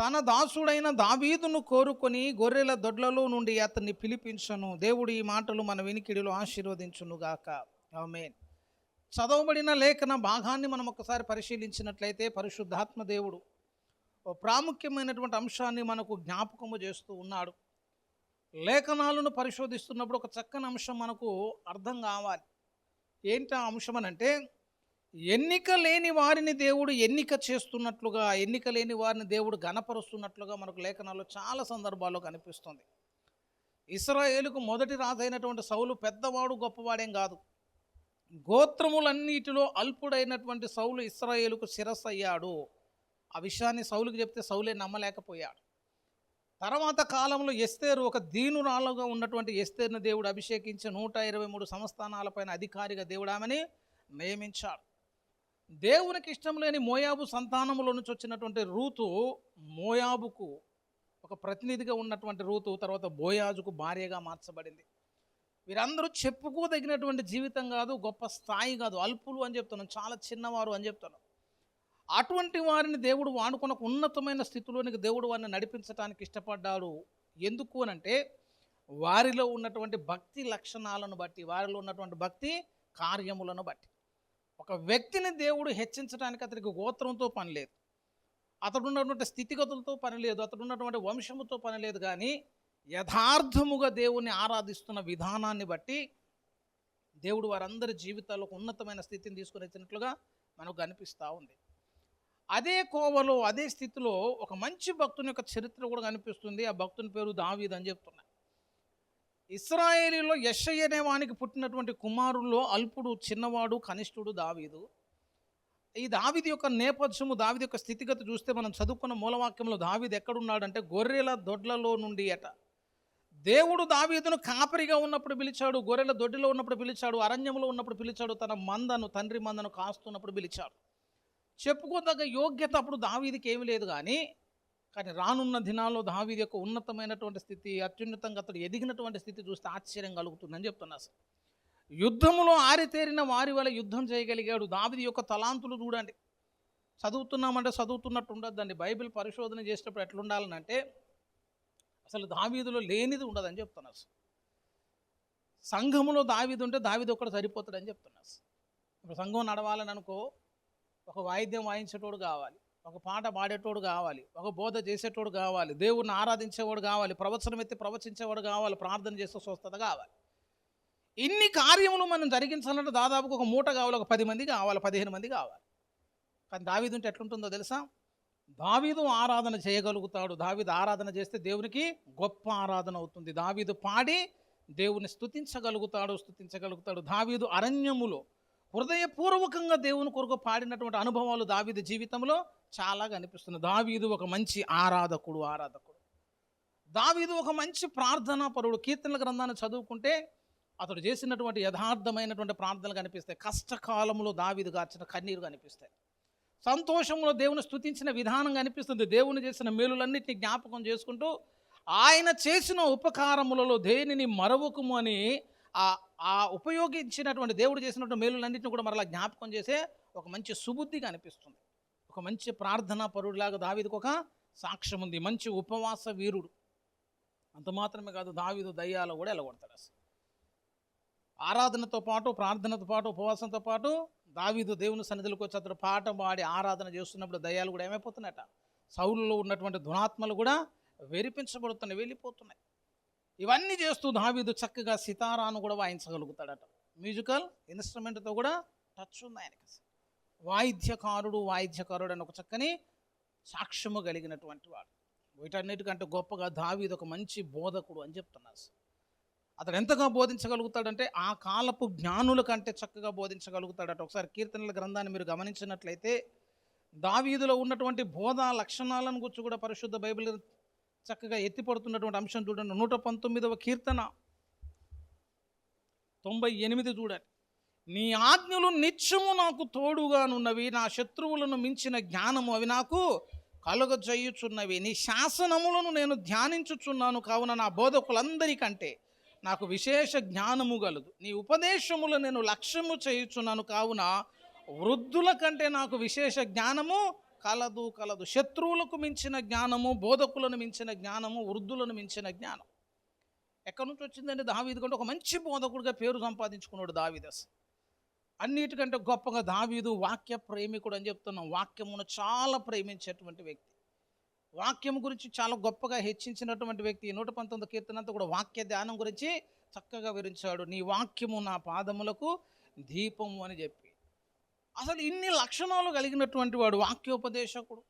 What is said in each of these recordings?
తన దాసుడైన దావీదును కోరుకొని గొర్రెల దొడ్లలో నుండి అతన్ని పిలిపించను. దేవుడు ఈ మాటలు మన వినికిడిలో ఆశీర్వదించునుగాక. ఆమేన్. చదవబడిన లేఖన భాగాన్ని మనం ఒకసారి పరిశీలించినట్లయితే పరిశుద్ధాత్మ దేవుడు ఓ ప్రాముఖ్యమైనటువంటి అంశాన్ని మనకు జ్ఞాపకము చేస్తూ ఉన్నాడు. లేఖనాలను పరిశోధిస్తున్నప్పుడు ఒక చక్కని అంశం మనకు అర్థం కావాలి. ఏంటి ఆ అంశం అనంటే, ఎన్నిక లేని వారిని దేవుడు ఎన్నిక చేస్తున్నట్లుగా, ఎన్నిక లేని వారిని దేవుడు ఘనపరుస్తున్నట్లుగా మనకు లేఖనాల్లో చాలా సందర్భాల్లో కనిపిస్తుంది. ఇశ్రాయేలుకు మొదటి రాజైనటువంటి సౌలు పెద్దవాడు గొప్పవాడేం కాదు. గోత్రములన్నిటిలో అల్పుడైనటువంటి సౌలు ఇశ్రాయేలుకు శిరస్సు అయ్యాడు. ఆ విషయాన్ని సౌలుకి చెప్తే సౌలే నమ్మలేకపోయాడు. తర్వాత కాలంలో ఎస్తేరు, ఒక దీనురాలుగా ఉన్నటువంటి ఎస్తేరుని దేవుడు అభిషేకించి 123 సంస్థానాలపైన అధికారిగా దేవుడు ఆమెని నియమించాడు. దేవునికి ఇష్టం లేని మోయాబు సంతానములో నుంచి వచ్చినటువంటి రూతు, మోయాబుకు ఒక ప్రతినిధిగా ఉన్నటువంటి రూతు తర్వాత బోయాజుకు భార్యగా మార్చబడింది. వీరందరూ చెప్పుకోదగినటువంటి జీవితం కాదు, గొప్ప స్థాయి కాదు, అల్పులు అని చెప్తున్నాను, చాలా చిన్నవారు అని చెప్తున్నాను. అటువంటి వారిని దేవుడు వాడుకున్న ఉన్నతమైన స్థితిలోనికి దేవుడు వారిని నడిపించడానికి ఇష్టపడ్డాడు. ఎందుకు అనంటే, వారిలో ఉన్నటువంటి భక్తి లక్షణాలను బట్టి, వారిలో ఉన్నటువంటి భక్తి కార్యములను బట్టి. ఒక వ్యక్తిని దేవుడు హెచ్చించడానికి అతనికి గోత్రంతో పని లేదు, అతడు ఉన్నటువంటి స్థితిగతులతో పని లేదు, అతడు ఉన్నటువంటి వంశముతో పని లేదు. కానీ యథార్థముగా దేవుణ్ణి ఆరాధిస్తున్న విధానాన్ని బట్టి దేవుడు వారందరి జీవితాల్లో ఉన్నతమైన స్థితిని తీసుకుని వచ్చినట్లుగా మనకు కనిపిస్తూ ఉంది. అదే కోవలో, అదే స్థితిలో ఒక మంచి భక్తుని యొక్క చరిత్ర కూడా కనిపిస్తుంది. ఆ భక్తుని పేరు దావీదు అని చెప్తున్నా. ఇశ్రాయేలీలో యెషయ అనే వానికి పుట్టినటువంటి కుమారుల్లో అల్పుడు, చిన్నవాడు, కనిష్ఠుడు దావీదు. ఈ దావీదు యొక్క నేపథ్యము, దావీదు యొక్క స్థితిగతి చూస్తే మనం చదువుకున్న మూలవాక్యంలో దావీదు ఎక్కడున్నాడంటే గొర్రెల దొడ్లలో నుండి అట. దేవుడు దావీదును కాపరిగా ఉన్నప్పుడు పిలిచాడు, గొర్రెల దొడ్డిలో ఉన్నప్పుడు పిలిచాడు, అరణ్యంలో ఉన్నప్పుడు పిలిచాడు, తన మందను, తండ్రి మందను కాస్తున్నప్పుడు పిలిచాడు. చెప్పుకోదగ్గ యోగ్యత అప్పుడు దావీదికి ఏమి లేదు. కానీ రానున్న దినాల్లో దావీదు యొక్క ఉన్నతమైనటువంటి స్థితి, అత్యున్నతంగా అతడు ఎదిగినటువంటి స్థితి చూస్తే ఆశ్చర్యం కలుగుతుందని చెప్తున్నా. యుద్ధములో ఆరితేరిన వారి వల్ల యుద్ధం చేయగలిగాడు. దావీదు యొక్క తలాంతులు చూడండి. చదువుతున్నామంటే చదువుతున్నట్టు ఉండొద్దండి. బైబిల్ పరిశోధన చేసేటప్పుడు ఎట్లుండాలని అంటే, అసలు దావీదులో లేనిది ఉండదని చెప్తున్నా. సంఘములో దావీదు ఉంటే దావీదు ఒక్కడు సరిపోతాడని చెప్తున్నా. ఇప్పుడు సంఘం నడవాలని అనుకో, ఒక వాయిద్యం వాయించేటోడు కావాలి, ఒక పాట పాడేటోడు కావాలి, ఒక బోధ చేసేటోడు కావాలి, దేవుణ్ణి ఆరాధించేవాడు కావాలి, ప్రవచనం ఎత్తి ప్రవచించేవాడు కావాలి, ప్రార్థన చేస్తే స్వస్థత కావాలి. ఇన్ని కార్యములు మనం జరిగించాలంటే దాదాపుగా ఒక మూట కావాలి, ఒక 10 మంది కావాలి, 15 మంది కావాలి. కానీ దావీదు ఉంటే ఎట్లుంటుందో తెలుసా? దావీదు ఆరాధన చేయగలుగుతాడు. దావీదు ఆరాధన చేస్తే దేవునికి గొప్ప ఆరాధన అవుతుంది. దావీదు పాడి దేవుని స్తుతించగలుగుతాడు. దావీదు అరణ్యములో హృదయపూర్వకంగా దేవుని కొరకు పాడినటువంటి అనుభవాలు దావీదు జీవితంలో చాలా కనిపిస్తున్నాయి. దావీదు ఒక మంచి ఆరాధకుడు. దావీదు ఒక మంచి ప్రార్థనా పరుడు. కీర్తనల గ్రంథాన్ని చదువుకుంటే అతడు చేసినటువంటి యథార్థమైనటువంటి ప్రార్థనలు కనిపిస్తాయి. కష్టకాలంలో దావీదు గార్చిన కన్నీరు కనిపిస్తాయి. సంతోషంలో దేవుని స్తుతించిన విధానం కనిపిస్తుంది. దేవుని చేసిన మేలులన్నింటినీ జ్ఞాపకం చేసుకుంటూ ఆయన చేసిన ఉపకారములలో దేనిని మరవకుము అని ఆ ఉపయోగించినటువంటి దేవుడు చేసినటువంటి మేలులన్నింటినీ కూడా మరలా జ్ఞాపకం చేసే ఒక మంచి సుబుద్ధి కనిపిస్తుంది. ఒక మంచి ప్రార్థనా పరుడిలాగా దావీదుకు ఒక సాక్ష్యం ఉంది. మంచి ఉపవాస వీరుడు. అంత మాత్రమే కాదు, దావీదు దయ్యాలు కూడా ఎలగొడతాడు. అసలు ఆరాధనతో పాటు, ప్రార్థనతో పాటు, ఉపవాసంతో పాటు దావీదు దేవుని సన్నిధిలోకి వచ్చి అతడు పాట పాడి ఆరాధన చేస్తున్నప్పుడు దయ్యాలు కూడా ఏమైపోతున్నాయట? సౌలులో ఉన్నటువంటి దురాత్మలు కూడా వెరిపించబడుతున్నాయి, వెళ్ళిపోతున్నాయి. ఇవన్నీ చేస్తూ దావీదు చక్కగా సితారాను కూడా వాయించగలుగుతాడట. మ్యూజికల్ ఇన్స్ట్రుమెంట్తో కూడా టచ్ ఉంది ఆయనకి. వాయిద్యకారుడు అని ఒక చక్కని సాక్ష్యము కలిగినటువంటి వాడు. వీటన్నిటికంటే గొప్పగా దావీదు ఒక మంచి బోధకుడు అని చెప్తున్నారు. అతడు ఎంతగా బోధించగలుగుతాడంటే ఆ కాలపు జ్ఞానుల కంటే చక్కగా బోధించగలుగుతాడట. ఒకసారి కీర్తనల గ్రంథాన్ని మీరు గమనించినట్లయితే దావీదులో ఉన్నటువంటి బోధా లక్షణాలను గురించి కూడా పరిశుద్ధ బైబిల్ చక్కగా ఎత్తిపడుతున్నటువంటి అంశం చూడండి. 119వ కీర్తన 98 చూడండి. నీ ఆజ్ఞలు నిత్యము నాకు తోడుగానున్నవి, నా శత్రువులను మించిన జ్ఞానము అవి నాకు కలుగజేయుచున్నవి. నీ శాసనములను నేను ధ్యానించుచున్నాను, కావున నా బోధకులందరికంటే నాకు విశేష జ్ఞానము గలదు. నీ ఉపదేశములు నేను లక్ష్యము చేయుచున్నాను, కావున వృద్ధుల కంటే నాకు విశేష జ్ఞానము కలదు కలదు. శత్రువులకు మించిన జ్ఞానము, బోధకులను మించిన జ్ఞానము, వృద్ధులను మించిన జ్ఞానం ఎక్కడి నుంచి వచ్చిందండి? దావీదు కంటే ఒక మంచి బోధకుడిగా పేరు సంపాదించుకున్నాడు దావీదు. అసలు అన్నిటికంటే గొప్పగా దావీదు వాక్య ప్రేమికుడు అని చెప్తున్నాం. వాక్యమును చాలా ప్రేమించేటువంటి వ్యక్తి, వాక్యం గురించి చాలా గొప్పగా హెచ్చించినటువంటి వ్యక్తి. 119 కీర్తన అంతా కూడా వాక్య ధ్యానం గురించి చక్కగా వివరించాడు. నీ వాక్యము నా పాదములకు దీపము అని చెప్పి. అసలు ఇన్ని లక్షణాలు కలిగినటువంటి వాడు, వాక్యోపదేశకుడు,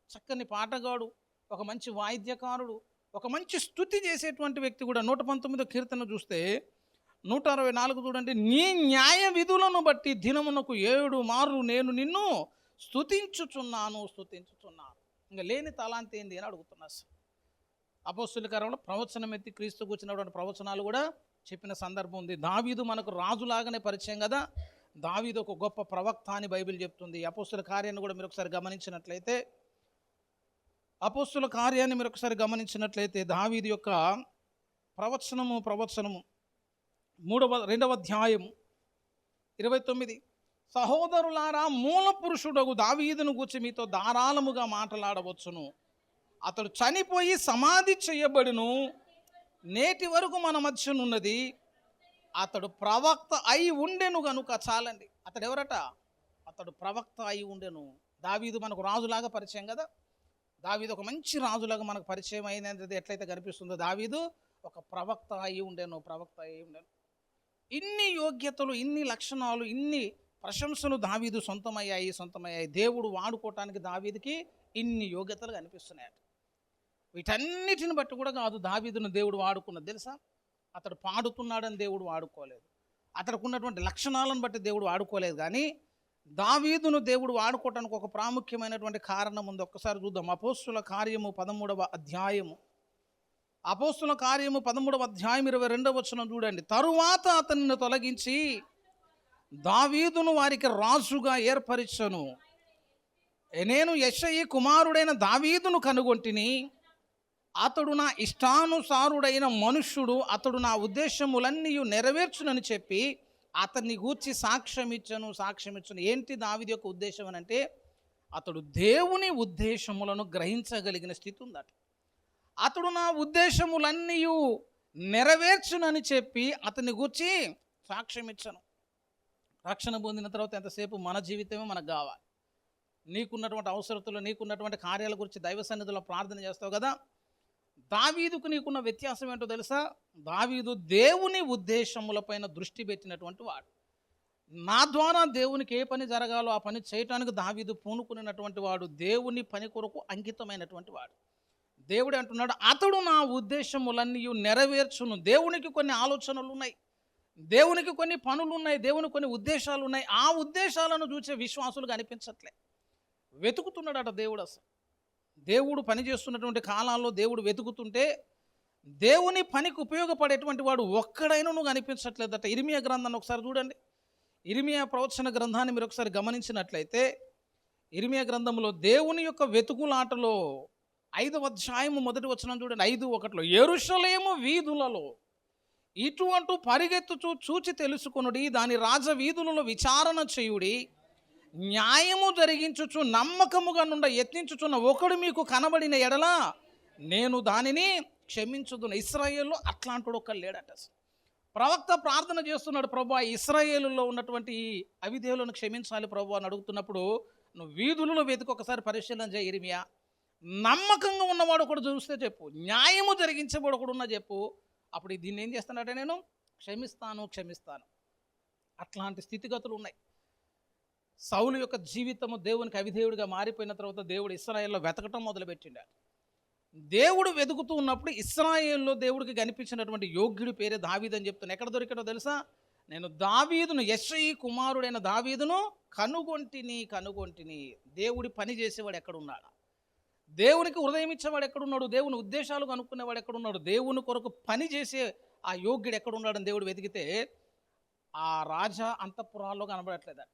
చక్కని పాటగాడు, ఒక మంచి వాయిద్యకారుడు, ఒక మంచి స్తుతి చేసేటువంటి వ్యక్తి కూడా. 119 కీర్తన చూస్తే 164 చూడండి. నీ న్యాయ విధులను బట్టి దినమునకు 7 మార్లు నేను నిన్ను స్తుతించుచున్నాను. ఇంకా లేని తలాంతి ఏంది అని అడుగుతున్నా. అపోస్తుల కార్యంలో ప్రవచనం ఎత్తి క్రీస్తు కూర్చున్నటువంటి ప్రవచనాలు కూడా చెప్పిన సందర్భం ఉంది. దావీదు మనకు రాజులాగానే పరిచయం కదా. దావీదు ఒక గొప్ప ప్రవక్త అని బైబిల్ చెప్తుంది. అపోస్తుల కార్యాన్ని కూడా మీరు ఒకసారి గమనించినట్లయితే దావీదు యొక్క ప్రవచనము 2వ అధ్యాయము 29. సహోదరులారా, మూల పురుషుడగు దావీదును గూర్చి మీతో ధారాళముగా మాట్లాడవచ్చును. అతడు చనిపోయి సమాధి చేయబడును, నేటి వరకు మన మధ్యనున్నది. అతడు ప్రవక్త అయి ఉండెను గనుక. చాలండి. అతడు ఎవరట? అతడు ప్రవక్త అయి ఉండెను. దావీదు మనకు రాజులాగా పరిచయం కదా. దావీదు ఒక మంచి రాజులాగా మనకు పరిచయం అయినది ఎట్లయితే కనిపిస్తుందో, దావీదు ఒక ప్రవక్త అయి ఉండెను. ఇన్ని యోగ్యతలు, ఇన్ని లక్షణాలు, ఇన్ని ప్రశంసలు దావీదు సొంతమయ్యాయి. దేవుడు వాడుకోవటానికి దావీదుకి ఇన్ని యోగ్యతలు కనిపిస్తున్నాయట. వీటన్నిటిని బట్టి కూడా కాదు దావీదును దేవుడు వాడుకున్నది తెలుసా. అతడు పాడుతున్నాడని దేవుడు వాడుకోలేదు, అతడికి ఉన్నటువంటి లక్షణాలను బట్టి దేవుడు వాడుకోలేదు. కానీ దావీదును దేవుడు వాడుకోవటానికి ఒక ప్రాముఖ్యమైనటువంటి కారణం ఉంది. ఒక్కసారి చూద్దాం. అపోస్తుల కార్యము 13వ అధ్యాయము 22వ వచనం చూడండి. తరువాత అతనిని తొలగించి దావీదును వారికి రాజుగా ఏర్పరిచెను. నేను యెషయి కుమారుడైన దావీదును కనుగొంటిని. అతడు నా ఇష్టానుసారుడైన మనుష్యుడు, అతడు నా ఉద్దేశములన్నీ నెరవేర్చునని చెప్పి అతన్ని గూర్చి సాక్ష్యమిచ్చను. ఏంటి దావీదు యొక్క ఉద్దేశం అని అంటే, అతడు దేవుని ఉద్దేశములను గ్రహించగలిగిన స్థితి ఉందట. అతడు నా ఉద్దేశములన్నీ నెరవేర్చునని చెప్పి అతన్ని గూర్చి సాక్ష్యమిచ్చను. రక్షణ పొందిన తర్వాత ఎంతసేపు మన జీవితమే మనకు కావాలి. నీకున్నటువంటి అవసరతలు, నీకున్నటువంటి కార్యాల గురించి దైవ సన్నిధిలో ప్రార్థన చేస్తావు కదా. దావీదుకు నీకున్న వ్యత్యాసం ఏంటో తెలుసా? దావీదు దేవుని ఉద్దేశములపైన దృష్టి పెట్టినటువంటి వాడు. నా ద్వారా దేవునికి ఏ పని జరగాలో ఆ పని చేయటానికి దావీదు పూనుకున్నటువంటి వాడు, దేవుని పని కొరకు అంకితమైనటువంటి వాడు. దేవుడు అంటున్నాడు, అతడు నా ఉద్దేశములన్నీ నెరవేర్చును. దేవునికి కొన్ని ఆలోచనలు ఉన్నాయి, దేవునికి కొన్ని పనులు ఉన్నాయి, దేవునికి కొన్ని ఉద్దేశాలు ఉన్నాయి. ఆ ఉద్దేశాలను చూసే విశ్వాసులు కనిపించట్లే. వెతుకుతున్నాడట దేవుడు. అసలు దేవుడు పని చేస్తున్నటువంటి కాలాల్లో దేవుడు వెతుకుతుంటే దేవుని పనికి ఉపయోగపడేటువంటి వాడు ఒక్కడైనా నువ్వు కనిపించట్లేదట. ఇర్మియా గ్రంథాన్ని ఒకసారి చూడండి. ఇర్మియా ప్రవచన గ్రంథాన్ని మీరు ఒకసారి గమనించినట్లయితే, ఇర్మియా గ్రంథంలో దేవుని యొక్క వెతుకులాటలో 5వ అధ్యాయము 1వ వచనం చూడండి. 5:1 యెరూషలేము వీధులలో ఇటు అటు పరిగెత్తుచు చూచి తెలుసుకొనుడి, దాని రాజ వీధులలో విచారణ చేయుడి, న్యాయము జరిగించుచు నమ్మకముగా నుండ యత్నించుచున్న ఒకడు మీకు కనబడిన ఎడల నేను దానిని క్షమించుదును. ఇశ్రాయేలులో అట్లాంటి ఒక్కడు లేడట. ప్రవక్త ప్రార్థన చేస్తున్నాడు, ప్రభువా ఇశ్రాయేలులో ఉన్నటువంటి ఈ అవిధేయులను క్షమించాలి ప్రభువా అని అడుగుతున్నప్పుడు, నువ్వు వీధులలో వెతుకు, ఒకసారి పరిశీలన చేయి ఇర్మియా. నమ్మకంగా ఉన్నవాడు ఒకడు చూస్తే చెప్పు, న్యాయము జరిగించేవాడు ఒకడు ఉన్నా చెప్పు, అప్పుడు దీన్ని ఏం చేస్తానంటే నేను క్షమిస్తాను. అట్లాంటి స్థితిగతులు ఉన్నాయి. సౌలు యొక్క జీవితము దేవునికి అవిధేయుడిగా మారిపోయిన తర్వాత దేవుడు ఇశ్రాయేల్లో వెతకటం మొదలుపెట్టిండాడు. దేవుడు వెతుకుతూ ఉన్నప్పుడు ఇశ్రాయేల్లో దేవుడికి కనిపించినటువంటి యోగ్యుడి పేరే దావీదు అని చెప్తాను. ఎక్కడ దొరికాడో తెలుసా? నేను దావీదును, యెషయి కుమారుడైన దావీదును కనుగొంటిని. దేవుడి పని చేసేవాడు ఎక్కడున్నాడు? దేవునికి హృదయం ఇచ్చేవాడు ఎక్కడున్నాడు? దేవుని ఉద్దేశాలు కనుక్కునేవాడు ఎక్కడున్నాడు? దేవుని కొరకు పని చేసే ఆ యోగ్యుడు ఎక్కడున్నాడని దేవుడు వెతికితే ఆ రాజా అంతఃపురాల్లో కనబడట్లేదట.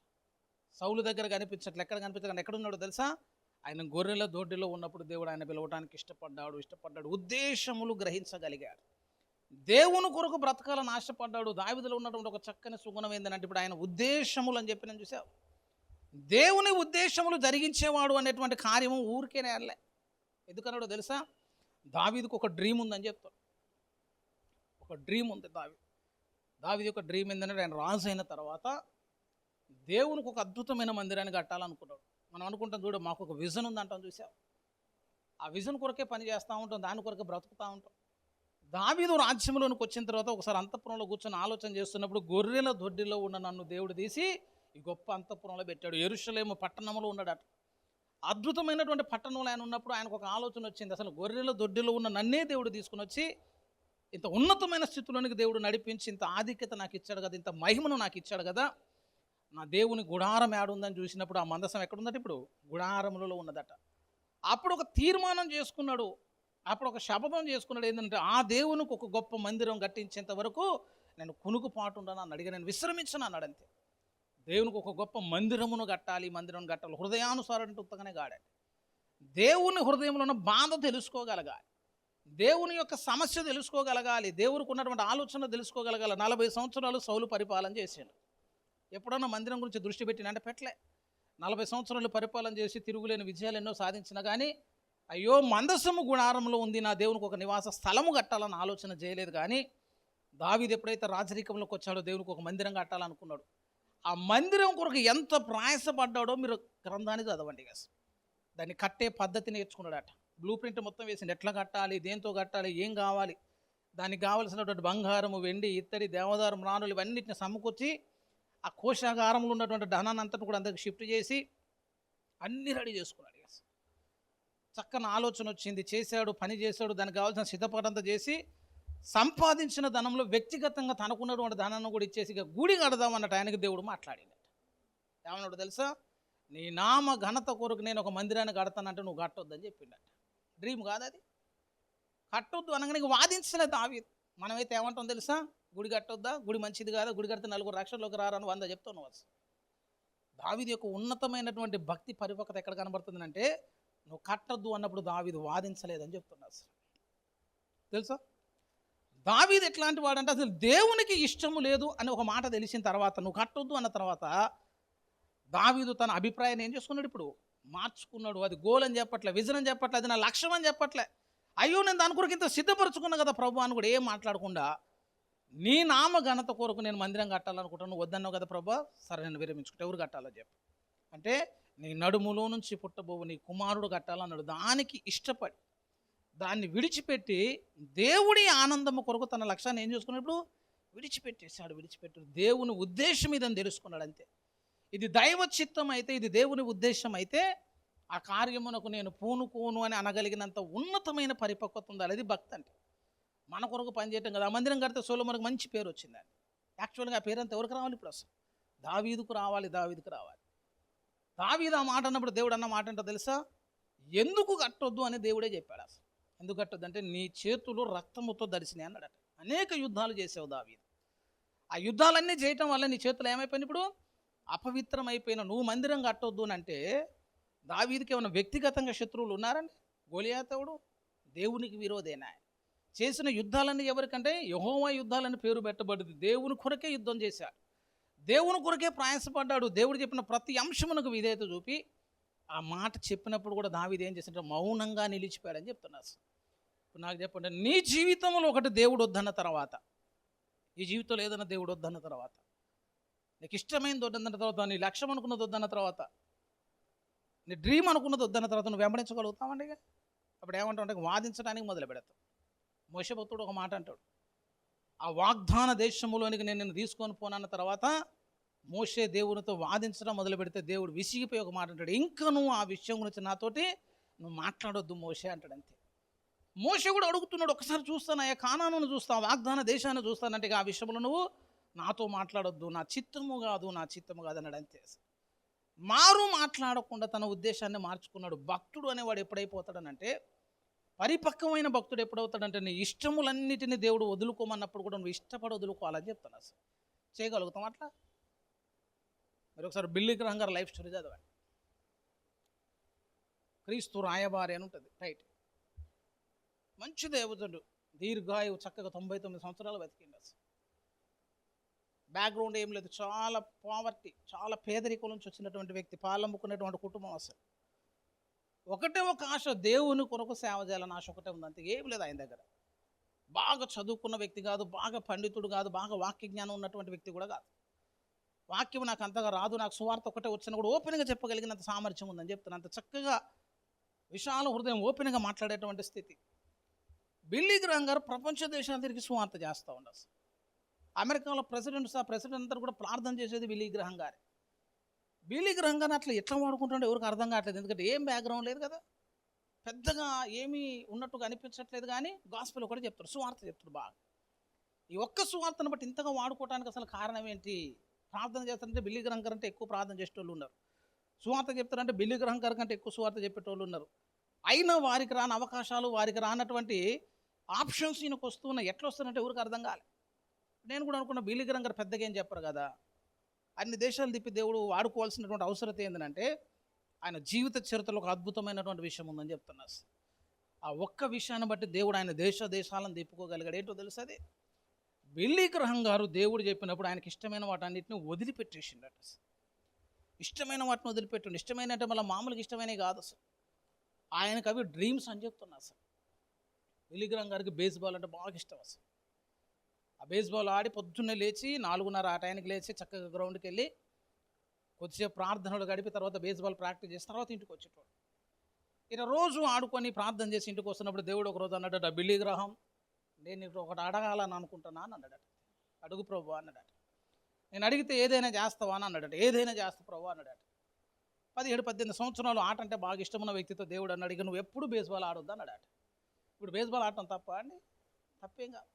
సౌలు దగ్గర కనిపించట్లేదు. ఎక్కడ కనిపించట్లేదు? ఎక్కడున్నాడో తెలుసా? ఆయన గొర్రెల దొడ్డిలో ఉన్నప్పుడు దేవుడు ఆయన పిలవడానికి ఇష్టపడ్డాడు. ఉద్దేశములు గ్రహించగలిగాడు. దేవుని కొరకు బ్రతకాలని ఆశపడ్డాడు. దావీదులో ఉన్నటువంటి ఒక చక్కని సుగుణం ఏంటంటే, ఇప్పుడు ఆయన ఉద్దేశములు అని చెప్పి నేను చూసావు. దేవుని ఉద్దేశములు జరిగించేవాడు అనేటువంటి కార్యము ఊరికే నేరలే. ఎందుకన్నాడో తెలుసా? దావీదుకు ఒక డ్రీమ్ ఉందని చెప్తాడు. ఒక డ్రీమ్ ఉంది దావీదు యొక్క డ్రీమ్ ఏంటంటే, ఆయన రాజు అయిన తర్వాత దేవునికి ఒక అద్భుతమైన మందిరాన్ని కట్టాలనుకున్నాడు. మనం అనుకుంటాం చూడు, మాకు ఒక విజన్ ఉంది అంటాం, చూసావు? ఆ విజన్ కొరకే పని చేస్తూ ఉంటాం, దాని కొరకే బ్రతుకుతూ ఉంటాం. దావీదు రాజ్యంలోనికి వచ్చిన తర్వాత ఒకసారి అంతఃపురంలో కూర్చొని ఆలోచన చేస్తున్నప్పుడు, గొర్రెల దొడ్డిలో ఉన్న నన్ను దేవుడు తీసి ఈ గొప్ప అంతఃపురంలో పెట్టాడు. యెరూషలేము పట్టణంలో ఉన్నాడట. అద్భుతమైనటువంటి పట్టణంలో ఆయన ఉన్నప్పుడు ఆయనకు ఒక ఆలోచన వచ్చింది. అసలు గొర్రెల దొడ్డిలో ఉన్న నన్నే దేవుడు తీసుకుని వచ్చి ఇంత ఉన్నతమైన స్థితిలోనికి దేవుడు నడిపించి ఇంత ఆధిక్యత నాకు ఇచ్చాడు కదా, ఇంత మహిమను నాకు ఇచ్చాడు కదా, నా దేవుని గుడారం ఏడుందని చూసినప్పుడు ఆ మందసం ఎక్కడుందట? ఇప్పుడు గుడారములలో ఉన్నదట. అప్పుడు ఒక తీర్మానం చేసుకున్నాడు, అప్పుడు ఒక శపథం చేసుకున్నాడు. ఏంటంటే, ఆ దేవునికి ఒక గొప్ప మందిరం కట్టించేంత వరకు నేను కునుకుపాటు ఉండను అని అడిగి, నేను విశ్రమించను అన్నాడు. అంతే. దేవునికి ఒక గొప్ప మందిరం కట్టాలి, హృదయానుసారం ఉత్తగానే గాడండి. దేవుని హృదయంలో ఉన్న బాధ తెలుసుకోగలగాలి, దేవుని యొక్క సమస్య తెలుసుకోగలగాలి, దేవునికి ఉన్నటువంటి ఆలోచన తెలుసుకోగలగాలి. 40 సంవత్సరాలు సౌలు పరిపాలన చేశాడు. ఎప్పుడన్నా మందిరం గురించి దృష్టి పెట్టినంటే పెట్టలే. 40 సంవత్సరాలు పరిపాలన చేసి తిరుగులేని విజయాలు ఎన్నో సాధించినా కానీ, అయ్యో మందసము గుడారంలో ఉంది, నా దేవునికి ఒక నివాస స్థలము కట్టాలని ఆలోచన చేయలేదు. కానీ దావీదు ఎప్పుడైతే రాజరికంలోకి వచ్చాడో దేవునికి ఒక మందిరం కట్టాలనుకున్నాడు. ఆ మందిరం కొరకు ఎంత ప్రయాసపడ్డాడో మీరు గ్రంథాన్ని చదవండి. దాన్ని కట్టే పద్ధతి నేర్చుకున్నాడట. బ్లూ ప్రింట్ మొత్తం వేసింది, ఎట్లా కట్టాలి, దేంతో కట్టాలి, ఏం కావాలి, దానికి కావలసినటువంటి బంగారము, వెండి, ఇత్తడి, దేవదారు, మ్రాణులు ఇవన్నిటిని సమకూర్చి ఆ కోశాగారంలో ఉన్నటువంటి ధనాన్ని అంతటి కూడా అందరికి షిఫ్ట్ చేసి అన్నీ రెడీ చేసుకున్నాడు. చక్కని ఆలోచన వచ్చింది, చేశాడు, పని చేశాడు, దానికి కావాల్సిన సిద్ధపడంతా చేసి సంపాదించిన ధనంలో వ్యక్తిగతంగా తనకున్నటువంటి ధనాన్ని కూడా ఇచ్చేసి ఇక గుడి కడదాం అన్నట్టు ఆయనకి దేవుడు మాట్లాడిందట. ఏమన్నాడు తెలుసా? నీ నామ ఘనత కొరకు నేను ఒక మందిరాన్ని కడతానంటే నువ్వు కట్టొద్దని చెప్పిండట. డ్రీమ్ కాదు అది. కట్టొద్దు అనగానే వాదించలేదు దావీదు. మనమైతే ఏమంటాం తెలుసా? గుడి కట్టొద్దా, గుడి మంచిది కాదా, గుడి కడితే 4 రక్షణలోకి రారని 100 చెప్తావు నువ్వు. దావీదు యొక్క ఉన్నతమైనటువంటి భక్తి పరిపక్వత ఎక్కడ కనబడుతుందంటే, నువ్వు కట్టొద్దు అన్నప్పుడు దావీదు వాదించలేదని చెప్తున్నా. అసలు తెలుసా? దావీదు ఎట్లాంటి వాడంటే, అసలు దేవునికి ఇష్టము లేదు అని ఒక మాట తెలిసిన తర్వాత, నువ్వు కట్టొద్దు అన్న తర్వాత దావీదు తన అభిప్రాయాన్ని ఏం చేసుకున్నాడు? ఇప్పుడు మార్చుకున్నాడు. అది గోల్ అని చెప్పట్లే, విజన్ అని చెప్పట్లే, అది నా లక్ష్యం అని చెప్పట్లే. అయ్యో నేను దాని కొరకు ఇంత సిద్ధపరచుకున్నా కదా ప్రభు అని కూడా ఏం మాట్లాడకుండా, నీ నామ ఘనత కొరకు నేను మందిరం కట్టాలనుకుంటాను, నువ్వు వద్దన్నావు కదా ప్రభు, సరే నేను విరమించుకుంటే ఎవరు కట్టాలో చెప్పు అంటే, నీ నడుములో నుంచి పుట్టబోవు నీ కుమారుడు కట్టాలన్నాడు. దానికి ఇష్టపడి దాన్ని విడిచిపెట్టి దేవుడి ఆనందము కొరకు తన లక్ష్యాన్ని ఏం చేసుకున్నప్పుడు విడిచిపెట్టాడు. దేవుని ఉద్దేశం ఇదని తెలుసుకున్నాడు. అంతే. ఇది దైవ చిత్తం అయితే, ఇది దేవుని ఉద్దేశం అయితే ఆ కార్యమునకు నేను పూనుకోను అని అనగలిగినంత ఉన్నతమైన పరిపక్వత ఉండాలి. అది భక్తి అంటే. మన కొరకు పనిచేయటం కదా. ఆ మందిరం కడితే సొలొమోనుకు మంచి పేరు వచ్చిందండి. యాక్చువల్గా ఆ పేరు అంతా ఎవరికి రావాలి? ఇప్పుడు అసలు దావీదుకు రావాలి. దావీదు ఆ మాట అన్నప్పుడు దేవుడు అన్న మాట అంటే తెలుసా? ఎందుకు కట్టొద్దు అని దేవుడే చెప్పాడు. అసలు ఎందుకు కట్టొద్దు అంటే, నీ చేతులు రక్తముతో దర్శినాయి అన్నాడట. అనేక యుద్ధాలు చేసావు దావీదు. ఆ యుద్ధాలన్నీ చేయటం వల్ల నీ చేతులు ఏమైపోయినాయి? ఇప్పుడు అపవిత్రం అయిపోయిన నువ్వు మందిరం కట్టొద్దు అని అంటే, దావీదుకి ఏమైనా వ్యక్తిగతంగా శత్రువులు ఉన్నారండి? గొలియాతవుడు దేవునికి విరోధేనా? చేసిన యుద్ధాలన్నీ ఎవరికంటే యెహోవా యుద్ధాలని పేరు పెట్టబడింది. దేవుని కొరకే యుద్ధం చేశాడు, దేవుని కొరకే ప్రయాసపడ్డాడు. దేవుడు చెప్పిన ప్రతి అంశమునకు విధేయత చూపి ఆ మాట చెప్పినప్పుడు కూడా దావీదు ఏం చేసినట్టు మౌనంగా నిలిచిపోయాడని చెప్తున్నా. ఇప్పుడు నాకు చెప్పండి, నీ జీవితంలో ఒకటి దేవుడు వద్దన్న తర్వాత, ఈ జీవితంలో ఏదైనా దేవుడు వద్దన్న తర్వాత, నీకు ఇష్టమైనది వద్దన్న తర్వాత, నీ లక్ష్యం అనుకున్నది వద్దన్న తర్వాత, నీ డ్రీమ్ అనుకున్నది వద్దన్న తర్వాత నువ్వు వెంబడించగలుగుతావండి? అప్పుడు ఏమంటావు అంటే, వాదించడానికి మొదలు పెడతావు. మోషే భక్తుడు ఒక మాట అంటాడు, ఆ వాగ్దాన దేశంలోనికి నేను నిన్ను తీసుకొని పోనన్న తర్వాత మోషే దేవునితో వాదించడం మొదలు పెడితే దేవుడు విసిగిపోయి ఒక మాట అంటాడు, ఇంకా నువ్వు ఆ విషయం గురించి నాతోటి నువ్వు మాట్లాడొద్దు మోషే అంటాడు. అంతే. మోషే కూడా అడుగుతున్నాడు, ఒకసారి చూస్తానయ్యా, కానానును చూస్తాను, వాగ్దాన దేశాన్ని చూస్తానంటే ఆ విషయంలో నువ్వు నాతో మాట్లాడొద్దు, నా చిత్తము కాదు అన్నాడు. అంతే. మాట్లాడకుండా తన ఉద్దేశాన్ని మార్చుకున్నాడు. భక్తుడు అనేవాడు ఎప్పుడైపోతాడనంటే, పరిపక్వమైన భక్తుడు ఎప్పుడవుతాడంటే, నీ ఇష్టములన్నిటిని దేవుడు వదులుకోమన్నప్పుడు కూడా నువ్వు ఇష్టపడి వదులుకోవాలని చెప్తాను. అసలు చేయగలుగుతాం అట్లా? మరి ఒకసారి బిల్లీ గ్రహం గారి లైఫ్ స్టోరీ చదవండి. క్రీస్తు రాయబారి అని ఉంటుంది, రైట్. మంచి దేవతడు, దీర్ఘాయువు, చక్కగా 99 సంవత్సరాలు బతికిండు. అసలు బ్యాక్గ్రౌండ్ ఏం లేదు, చాలా పావర్టీ, చాలా పేదరికం నుంచి వచ్చినటువంటి వ్యక్తి, పాలమ్ముకునేటువంటి కుటుంబం. అసలు ఒకటే ఒక ఆశ, దేవుని కొరకు సేవ చేయాలని ఆశ ఒకటే ఉంది, అంతే, ఏం లేదు ఆయన దగ్గర. బాగా చదువుకున్న వ్యక్తి కాదు, బాగా పండితుడు కాదు, బాగా వాక్య జ్ఞానం ఉన్నటువంటి వ్యక్తి కూడా కాదు. వాక్యం నాకు అంతగా రాదు, నాకు సువార్త ఒకటే వచ్చినా కూడా ఓపెన్గా చెప్పగలిగినంత సామర్థ్యం ఉందని చెప్తాను. అంత చక్కగా విశాల హృదయం ఓపెన్గా మాట్లాడేటువంటి స్థితి. బిల్లీ గ్రహం గారు ప్రపంచ దేశాల తిరిగి సువార్త చేస్తూ ఉండదు. అమెరికాలో ప్రెసిడెంట్ అందరూ కూడా ప్రార్థన చేసేది బిల్లీ గ్రహం గారే. బిల్లీ గ్రహం గారిని అట్లా ఎట్లా వాడుకుంటుంటే ఎవరికి అర్థం కావట్లేదు, ఎందుకంటే ఏం బ్యాక్గ్రౌండ్ లేదు కదా, పెద్దగా ఏమీ ఉన్నట్టుగా అనిపించట్లేదు, కానీ గాస్పెల్ ఒకటి చెప్తాడు, సువార్త చెప్తాడు బాగా. ఈ ఒక్క సువార్తను బట్టి ఇంతగా వాడుకోవడానికి అసలు కారణం ఏంటి? ప్రార్థన చేస్తారంటే బిల్లీ గ్రహం గారు అంటే ఎక్కువ ప్రార్థన చేసేటోళ్ళు ఉన్నారు, సువార్త చెప్తారంటే బిల్లీ గ్రహం గారి కంటే ఎక్కువ సువార్త చెప్పేటోళ్ళు ఉన్నారు. అయినా వారికి రాని అవకాశాలు, వారికి రానటువంటి ఆప్షన్స్ ఈయనకు వస్తున్నాయి. ఎట్లా వస్తున్నాయంటే ఎవరికి అర్థం కాలే. నేను కూడా అనుకున్న బిల్లీ గ్రహం గారు పెద్దగా ఏం చెప్పరు కదా, అన్ని దేశాలు తిప్పి దేవుడు వాడుకోవాల్సినటువంటి అవసరం ఏంటంటే ఆయన జీవిత చరిత్రలో ఒక అద్భుతమైనటువంటి విషయం ఉందని చెప్తున్నా. ఆ ఒక్క విషయాన్ని బట్టి దేవుడు ఆయన దేశాలను తిప్పుకోగలిగాడు. ఏంటో తెలుసు, అది బిల్లీ గ్రహం గారు దేవుడు చెప్పినప్పుడు ఆయనకి ఇష్టమైన వాటన్నిటిని వదిలిపెట్టేసిండట. ఇష్టమైన వాటిని వదిలిపెట్టిండు. ఇష్టమైన అంటే మళ్ళీ మామూలుగా ఇష్టమైనవి కాదు, అసలు ఆయనకు అవి డ్రీమ్స్ అని చెప్తున్నా. అసలు బిల్లీ గ్రహం గారికి బేస్బాల్ అంటే బాగా ఇష్టం. అసలు ఆ బేస్బాల్ ఆడి పొద్దున్నే లేచి 4:30 ఆ టైంకి లేచి చక్కగా గ్రౌండ్కి వెళ్ళి కొద్దిసేపు ప్రార్థనలు గడిపి తర్వాత బేస్బాల్ ప్రాక్టీస్ చేసి తర్వాత ఇంటికి వచ్చేటోడు. ఇలా రోజు ఆడుకొని ప్రార్థన చేసి ఇంటికి వస్తున్నప్పుడు దేవుడు ఒక రోజు అన్నాడట, బిల్లీ గ్రహం, నేను నీకు ఒకటి అడగాలని అనుకుంటున్నా అని అన్నాడట. అడుగు ప్రభు అన్నాడట. నేను అడిగితే ఏదైనా చేస్తావా అని అన్నాడట. ఏదైనా చేస్తా ప్రభు అన్నాడట. 17-18 సంవత్సరాలు ఆట అంటే బాగా ఇష్టమున్న వ్యక్తితో దేవుడు అన్నాడు, ఇక నువ్వు ఎప్పుడు బేస్బాల్ ఆడొద్దు అన్నాడట. ఇప్పుడు బేస్బాల్ ఆడటం తప్ప అండి? తప్పేం కాదు,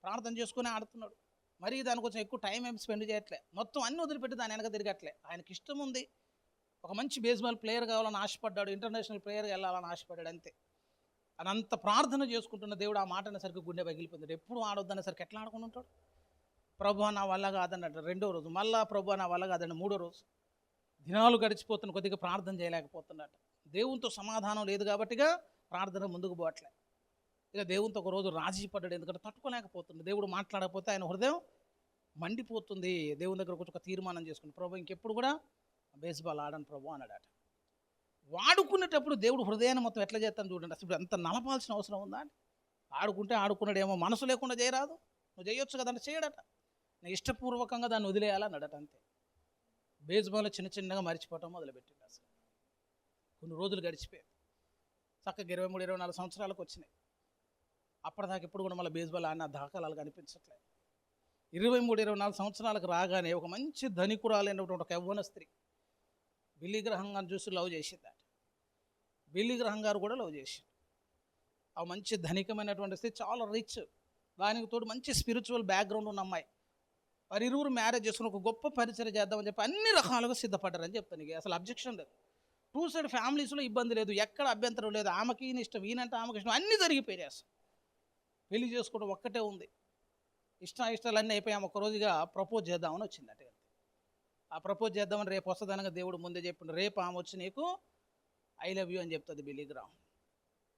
ప్రార్థన చేసుకుని ఆడుతున్నాడు. మరీ దాని కొంచెం ఎక్కువ టైం ఏం స్పెండ్ చేయట్లే, మొత్తం అన్ని వదిలిపెట్టి దాని వెనక తిరగట్లే. ఆయనకి ఇష్టం ఉంది, ఒక మంచి బేస్బాల్ ప్లేయర్ కావాలని ఆశపడ్డాడు, ఇంటర్నేషనల్ ప్లేయర్ వెళ్ళాలని ఆశపడ్డాడు, అంతే. అని అంత ప్రార్థన చేసుకుంటున్న దేవుడు ఆ మాట అనేసరికి గుండె పగిలిపోయింది. ఎప్పుడు ఆడొద్దనేసరికి ఎట్లా ఆడుకుని ఉంటాడు? ప్రభు నా వల్ల కాదన్నట్టు 2వ రోజు, మళ్ళా ప్రభు నా వల్ల కాదండి 3వ రోజు. దినాలు గడిచిపోతున్న కొద్దిగా ప్రార్థన చేయలేకపోతున్నట్టు. దేవునితో సమాధానం లేదు కాబట్టిగా ప్రార్థన ముందుకు పోవట్లే. ఇక దేవునితో ఒక రోజు రాజీ పడ్డాడు, ఎందుకంటే తట్టుకోలేకపోతుంది. దేవుడు మాట్లాడకపోతే ఆయన హృదయం మండిపోతుంది. దేవుని దగ్గర ఒక తీర్మానం చేసుకుని, ప్రభు ఇంకెప్పుడు కూడా బేస్బాల్ ఆడను ప్రభు అన్నాడట. వాడుకునేటప్పుడు దేవుడు హృదయాన్ని మొత్తం ఎట్లా చేస్తాను చూడండి. అసలు అంత నలపాల్సిన అవసరం ఉందా అండి? ఆడుకుంటే ఆడుకున్నాడేమో, మనసు లేకుండా చేయరాదు, నువ్వు చేయొచ్చు కదంటే చేయడట. నేను ఇష్టపూర్వకంగా దాన్ని వదిలేయాలన్నాడట, అంతే. బేస్బాల్ చిన్నగా మర్చిపోవటం మొదలుపెట్టింది. అసలు కొన్ని రోజులు గడిచిపోయాయి, చక్కగా 23-24 సంవత్సరాలకు వచ్చినాయి. అప్పటిదాకా ఇప్పుడు కూడా మళ్ళీ బేస్బాల్ ఆడిన దాఖలాలు కనిపించట్లేదు. 23-24 సంవత్సరాలకు రాగానే ఒక మంచి ధనికురాలైనటువంటి ఒక యవ్వన స్త్రీ బిల్లీ గ్రహం గారిని చూసి లవ్ చేసిందట. బిల్లీ గ్రహం గారు కూడా లవ్ చేసింది. ఆ మంచి ధనికమైనటువంటి స్త్రీ, చాలా రిచ్, దానికి తోడు మంచి స్పిరిచువల్ బ్యాక్గ్రౌండ్ ఉన్న అమ్మాయి. వారి ఇరువురు మ్యారేజ్ చేసుకుని ఒక గొప్ప పరిచయం చేద్దామని చెప్పి అన్ని రకాలుగా సిద్ధపడ్డారని చెప్తాను. ఇక అసలు అబ్జెక్షన్ లేదు, 2 సైడ్ ఫ్యామిలీస్లో ఇబ్బంది లేదు, ఎక్కడ అభ్యంతరం లేదు. ఆమెకి ఈయన ఇష్టం, ఈయనంటే ఆమెకి ఇష్టం, అన్నీ జరిగిపోయాయి. అసలు పెళ్లి చేసుకోవడం ఒక్కటే ఉంది. ఇష్టాలన్నీ అయిపోయి ఆమె ఒక రోజుగా ప్రపోజ్ చేద్దామని వచ్చిందట. ఆ ప్రపోజ్ చేద్దామని రేపు వస్తుందనగా దేవుడు ముందే చెప్పిండు, రేపు ఆమె వచ్చి నీకు ఐ లవ్ యూ అని చెప్తుంది బిల్లీ గ్రహం.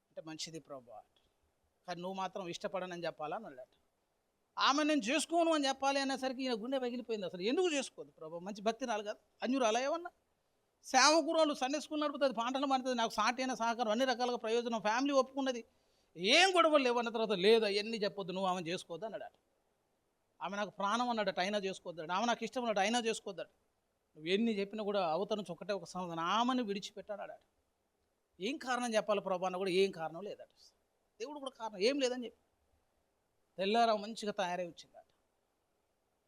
అంటే మంచిది ప్రభు, కానీ నువ్వు మాత్రం ఇష్టపడనని చెప్పాలని అన్నాడట. ఆమె నేను చేసుకోను అని చెప్పాలి అనేసరికి ఈయన గుండె పగిలిపోయింది. అసలు ఎందుకు చేసుకోదు ప్రభు? మంచి భక్తి రాలు కదా, అన్యురాలు ఏమన్నా సేవకురాలు, సండే స్కూల్ నడుపుతుంది, పాటలు మాడుతుంది, నాకు సాటి అయిన సహకారం, అన్ని రకాలుగా ప్రయోజనం, ఫ్యామిలీ ఒప్పుకున్నది, ఏం గొడవలు లేవన్న తర్వాత లేదు అవన్నీ చెప్పొద్దు, నువ్వు ఆమె చేసుకోవద్దు అన్నాడట. ఆమె నాకు ప్రాణం అన్నాడట, అయినా చేసుకోవద్దాడు. ఆమె నాకు ఇష్టం అన్నాడు, అయినా చేసుకోవద్దాడు. నువ్వు ఎన్ని చెప్పినా కూడా అవతల నుంచి ఒకటే ఒక సమాధానం, ఆమెను విడిచిపెట్టాడట. ఏం కారణం చెప్పాలి ప్రభు అన్న కూడా ఏం కారణం లేదట. దేవుడు కూడా కారణం ఏం లేదని చెప్పి తెల్లారా మంచిగా తయారై వచ్చిందట.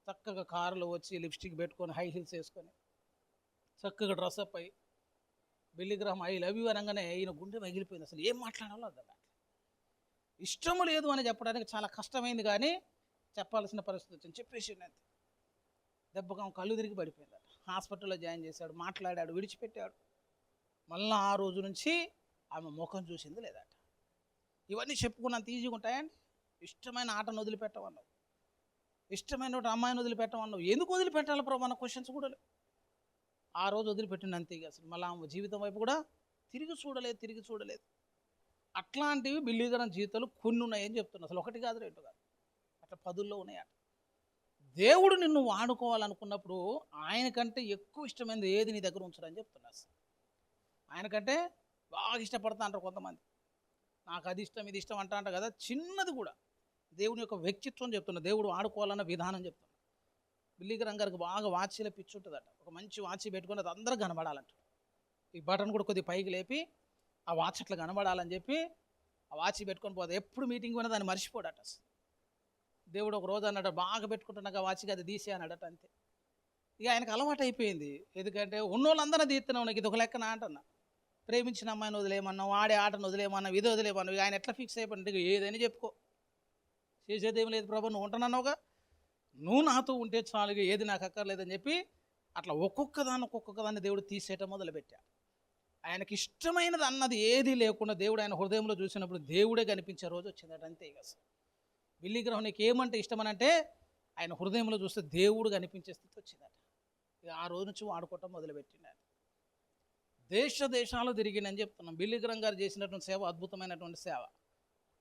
చక్కగా కారులో వచ్చి లిప్స్టిక్ పెట్టుకొని, హై హీల్స్ వేసుకొని, చక్కగా డ్రెస్అప్ అయ్యి బిల్లీ గ్రహం ఐ లవ్ యూ అనగానే ఈయన గుండె పగిలిపోయింది. అసలు ఏం మాట్లాడాలో అర్థం కాదు. ఇష్టము లేదు అని చెప్పడానికి చాలా కష్టమైంది, కానీ చెప్పాల్సిన పరిస్థితి వచ్చింది. చెప్పేసి దెబ్బగా కళ్ళు తిరిగి పడిపోయిందట. హాస్పిటల్లో జాయిన్ చేశాడు, మాట్లాడాడు, విడిచిపెట్టాడు. మళ్ళీ ఆ రోజు నుంచి ఆమె ముఖం చూసింది లేదట. ఇవన్నీ చెప్పుకున్నంత ఈజీగా ఉంటాయండి? ఇష్టమైన ఆటను వదిలిపెట్టమన్నావు, ఇష్టమైన అమ్మాయిని వదిలిపెట్టమన్నావు, ఎందుకు వదిలిపెట్టాలి ప్రభు అన్న క్వశ్చన్స్ కూడా లేవు. ఆ రోజు వదిలిపెట్టింది అంతే. అసలు మళ్ళీ ఆమె జీవితం వైపు కూడా తిరిగి చూడలేదు. అట్లాంటివి బిల్లీ గారి జీవితాలు కొన్ని ఉన్నాయని చెప్తున్నా. అసలు ఒకటి కాదు, 2 కాదు, అట్లా 10ల్లో ఉన్నాయట. దేవుడు నిన్ను వాడుకోవాలనుకున్నప్పుడు ఆయనకంటే ఎక్కువ ఇష్టమైనది ఏది నీ దగ్గర ఉంచడని చెప్తున్నా అసలు. ఆయనకంటే బాగా ఇష్టపడతా అంటారు కొంతమంది. నాకు అది ఇష్టం ఇది ఇష్టం అంట కదా. చిన్నది కూడా దేవుని యొక్క వ్యక్తిత్వం చెప్తున్నా, దేవుడు వాడుకోవాలన్న విధానం చెప్తున్నా. బిల్లిగ్రహం గారికి బాగా వాచీలో పిచ్చి ఉంటుందట. ఒక మంచి వాచి పెట్టుకుని అది అందరూ కనబడాలంట. ఈ బటన్ కూడా కొద్దిగా పైకి లేపి ఆ వాచ్ అట్లా కనబడాలని చెప్పి ఆ వాచి పెట్టుకొని పోతే ఎప్పుడు మీటింగ్ పోయినా దాన్ని మర్చిపోడట అసలు. దేవుడు ఒక రోజు అన్నాడు, బాగా పెట్టుకుంటున్నాక ఆ వాచికి అది తీసే అన్నాడట. అంతే. ఇక ఆయనకు అలవాటు అయిపోయింది. ఎందుకంటే ఉన్నోళ్ళందరూ తీస్తున్నావు, నాకు ఇది ఒక లెక్కన అంటున్నా. ప్రేమించిన అమ్మాయిని వదిలేమన్నావు, ఆడే ఆటను వదిలేమన్నావు, ఇది వదిలేమన్నావు. ఇక ఆయన ఎట్లా ఫిక్స్ అయిపోయింది, ఏదైనా చెప్పుకో, చేసేదేం లేదు ప్రభు, నువ్వు ఉంటున్నావుగా, నువ్వు నాతో ఉంటే చాలుగా, ఏది నాకు అక్కర్లేదని చెప్పి అట్లా ఒక్కొక్క దాన్ని దేవుడు తీసేయటం మొదలుపెట్టాడు. ఆయనకి ఇష్టమైనది అన్నది ఏది లేకుండా దేవుడు ఆయన హృదయంలో చూసినప్పుడు దేవుడే కనిపించే రోజు వచ్చిందట. అంతే. ఇక బిల్లిగ్రహం నీకు ఏమంటే ఇష్టమనంటే ఆయన హృదయంలో చూస్తే దేవుడు కనిపించే స్థితి వచ్చిందట. ఇక ఆ రోజు నుంచి వాడుకోవటం మొదలుపెట్టినాడు. దేశాలు తిరిగిందని చెప్తున్నాం. బిల్లిగ్రహం గారు చేసినటువంటి సేవ అద్భుతమైనటువంటి సేవ.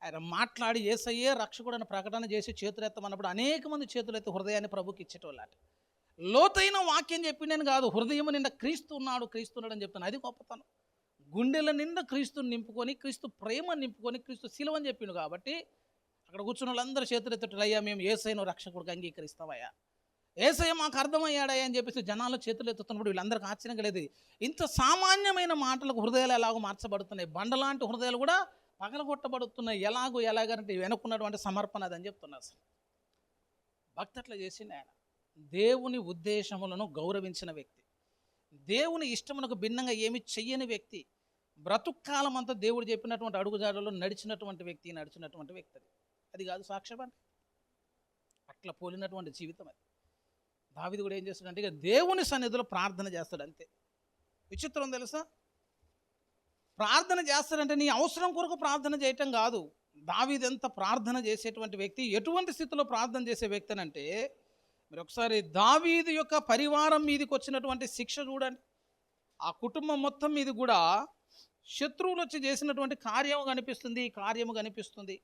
ఆయన మాట్లాడి యేసయ్యే రక్షకుడని ప్రకటన చేసి చేతులెత్తమన్నప్పుడు అనేక మంది చేతులెత్తి హృదయాన్ని ప్రభుకి ఇచ్చేటోళ్ళట. లోతైన వాక్యం చెప్పిండని కాదు, హృదయం నిండా క్రీస్తు ఉన్నాడు అని చెప్తాను. అది గొప్పతనం. గుండెల నిండా క్రీస్తుని నింపుకొని, క్రీస్తు ప్రేమ నింపుకొని, క్రీస్తు శిలువని చెప్పిండు కాబట్టి అక్కడ కూర్చున్న వాళ్ళందరూ చేతులు ఎత్తుటలు, అయ్యా మేము యేసయ్యను రక్షకుడికి అంగీకరిస్తామయ్యా, యేసయ్య మాకు అర్థమయ్యాడయ్యా అని చెప్పేసి జనాలు చేతులు ఎత్తుతున్నప్పుడు వీళ్ళందరికీ ఆశ్చర్యం కలిగేది. ఇంత సామాన్యమైన మాటలకు హృదయాలు ఎలాగో మార్చబడుతున్నాయి, బండలాంటి హృదయాలు కూడా పగలగొట్టబడుతున్నాయి. ఎలాగంటే వెనుకున్నటువంటి సమర్పణ అదని చెప్తున్నారు. అసలు భక్తి అట్లా చేసింది. ఆయన దేవుని ఉద్దేశములను గౌరవించిన వ్యక్తి, దేవుని ఇష్టమునకు భిన్నంగా ఏమి చెయ్యని వ్యక్తి, బ్రతుక్కాలం అంతా దేవుడు చెప్పినటువంటి అడుగుజాడలో నడిచినటువంటి వ్యక్తి. అది కాదు సాక్ష్యం అంటే. అట్లా పోలినటువంటి జీవితం అది. దావీదు కూడా ఏం చేస్తాడంటే ఇక దేవుని సన్నిధిలో ప్రార్థన చేస్తాడు. అంతే. విచిత్రం తెలుసా, ప్రార్థన చేస్తాడంటే నీ అవసరం కొరకు ప్రార్థన చేయటం కాదు. దావీదు ఎంత ప్రార్థన చేసేటువంటి వ్యక్తి, ఎటువంటి స్థితిలో ప్రార్థన చేసే వ్యక్తి అని అంటే, మీరు ఒకసారి దావీదు యొక్క పరివారం మీదకి వచ్చినటువంటి శిక్ష చూడండి. ఆ కుటుంబం మొత్తం మీద కూడా శత్రువులు వచ్చి చేసినటువంటి కార్యము కనిపిస్తుంది.